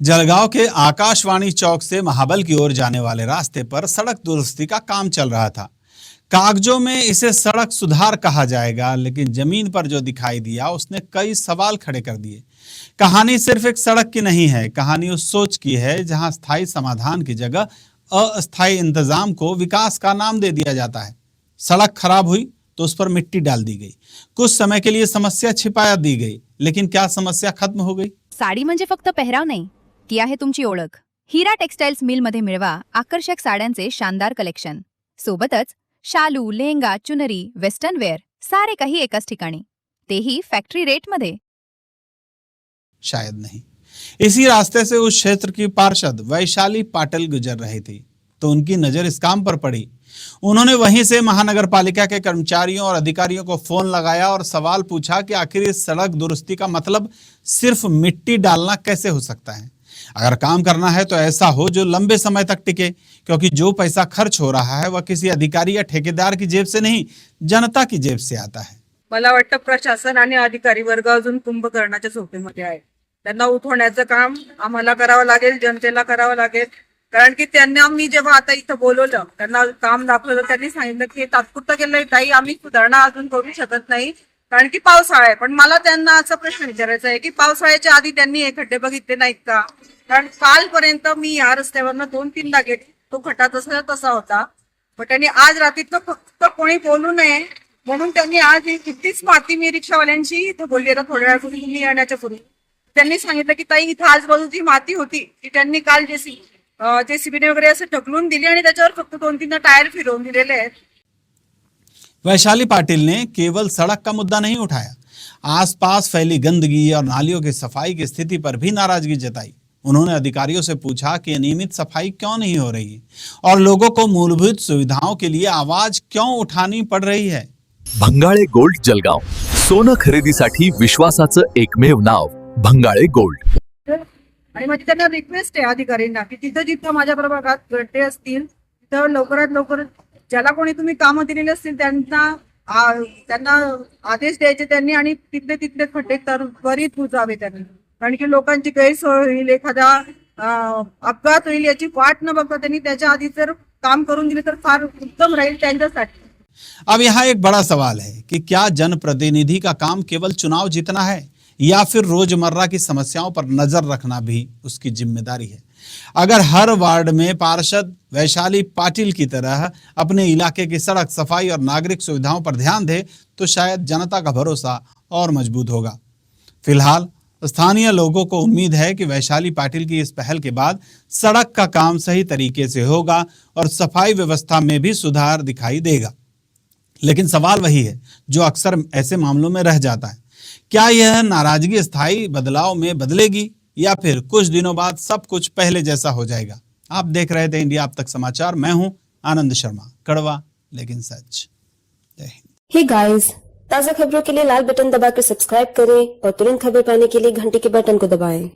जलगांव के आकाशवाणी चौक से महाबल की ओर जाने वाले रास्ते पर सड़क दुरुस्ती का काम चल रहा था। कागजों में इसे सड़क सुधार कहा जाएगा, लेकिन जमीन पर जो दिखाई दिया उसने कई सवाल खड़े कर दिए। कहानी सिर्फ एक सड़क की नहीं है, कहानी उस सोच की है जहां स्थायी समाधान की जगह अस्थायी इंतजाम को विकास का नाम दे दिया जाता है। सड़क खराब हुई तो उस पर मिट्टी डाल दी गई, कुछ समय के लिए समस्या छिपा दी गई, लेकिन क्या समस्या खत्म हो गई? साडी म्हणजे फक्त पेहराव नाही, ती आहे तुमची ओळख। हिरा टेक्सटाइल्स मिल मध्ये मिळवा आकर्षक साड्यांचे शानदार कलेक्शन, सोबतच शालू, लेहंगा, चुनरी, वेस्टर्न वेअर सारे काही एकाच ठिकाणी, तेही फॅक्टरी रेट मध्ये। शायद नहीं। इसी रास्ते से उस क्षेत्र की पार्षद वैशाली पाटिल गुजर रही थी तो उनकी नजर इस काम पर पड़ी। उन्होंने वहीं से महानगर पालिका के कर्मचारियों और अधिकारियों को फोन लगाया और सवाल पूछा कि आखिर इस सड़क दुरुस्ती का मतलब सिर्फ मिट्टी डालना कैसे हो सकता है। अगर काम करना है तो ऐसा हो जो लंबे समय तक टिके, क्योंकि जो पैसा खर्च हो रहा है वह किसी अधिकारी या ठेकेदार की जेब से नहीं, जनता की जेब से आता है। मला वाटतं प्रशासन आणि अधिकारी वर्ग अजून कुंभकर्णाच्या झोपेमध्ये आहे। त्यांना उठवण्याचं काम आम्हाला करावं लागेल, जनतेला करावं लागेल। कारण की त्यांना मी जेव्हा आता इथं बोलवलं, त्यांना काम दाखवलं, त्यांनी सांगितलं की तात्पुरतं केलंय ताई, आम्ही सुधारणा अजून करू शकत नाही कारण की पावसाळा आहे। पण मला त्यांना असा प्रश्न विचारायचा आहे की पावसाळ्याच्या आधी त्यांनी हे खड्डे बघितले नाहीत का? कारण कालपर्यंत मी या रस्त्यावरनं 2-3दा गेले, तो खड्डा तसा होता। पण त्यांनी आज रात्रीतनं फक्त कोणी बोलू नये म्हणून त्यांनी आज कितीच माती मी रिक्षावाल्यांशी इथं बोलली ना, थोड्या वेळापूर्वी तुम्ही येण्याच्या पूर्वी त्यांनी सांगितलं की ताई इथं आजूबाजूची माती होती ती त्यांनी काल जेसीबीने वगैरे असं ढकलून दिली आणि त्याच्यावर फक्त 2-3 टायर फिरवून दिलेले आहेत। वैशाली पाटिल ने केवल सड़क का मुद्दा नहीं उठाया, आसपास फैली गंदगी और नालियों की सफाई की स्थिति पर भी नाराजगी जताई। उन्होंने अधिकारियों से पूछा कि नियमित सफाई क्यों नहीं हो रही है और लोगों को मूलभूत सुविधाओं के लिए आवाज क्यों उठानी पड़ रही है। भंगाळे गोल्ड जलगाव, सोनं खरेदीसाठी विश्वासाचं एकमेव नाव भंगाळे गोल्ड। आणि माझी त्यांना रिक्वेस्ट आहे अधिकाऱ्यांना की तिथं जिथं माझ्या प्रभागात गड्डे असतील तिथं लवकरात लवकर ज्याला कोणी तुम्ही कामं दिलेली असतील त्यांना आदेश द्यायचे त्यांनी आणि तिथले खड्डे त्वरित बुजवावे त्यांनी। कारण की लोकांची गैरसोय होईल, एखादा अपघात होईल याची वाट न बघता त्यांनी त्याच्या आधी जर काम करून दिले तर फार उत्तम राहील त्यांच्यासाठी। अब यहाँ एक बड़ा सवाल है कि क्या जनप्रतिनिधि का काम केवल चुनाव जीतना है या फिर रोजमर्रा की समस्याओं पर नजर रखना भी उसकी जिम्मेदारी है। अगर हर वार्ड में पार्षद वैशाली पाटिल की तरह अपने इलाके की सड़क सफाई और नागरिक सुविधाओं पर ध्यान दे तो शायद जनता का भरोसा और मजबूत होगा। फिलहाल स्थानीय लोगों को उम्मीद है कि वैशाली पाटिल की इस पहल के बाद सड़क का काम सही तरीके से होगा और सफाई व्यवस्था में भी सुधार दिखाई देगा। लेकिन सवाल वही है जो अक्सर ऐसे मामलों में रह जाता है, क्या यह नाराजगी स्थायी बदलाव में बदलेगी या फिर कुछ दिनों बाद सब कुछ पहले जैसा हो जाएगा। आप देख रहे थे इंडिया अब तक समाचार, मैं हूं आनंद शर्मा। कड़वा लेकिन सच। जय हिंद। हे गाइस, ताज़ा खबरों के लिए लाल बटन दबाकर सब्सक्राइब करें और तुरंत खबर पाने के लिए घंटी के बटन को दबाएं।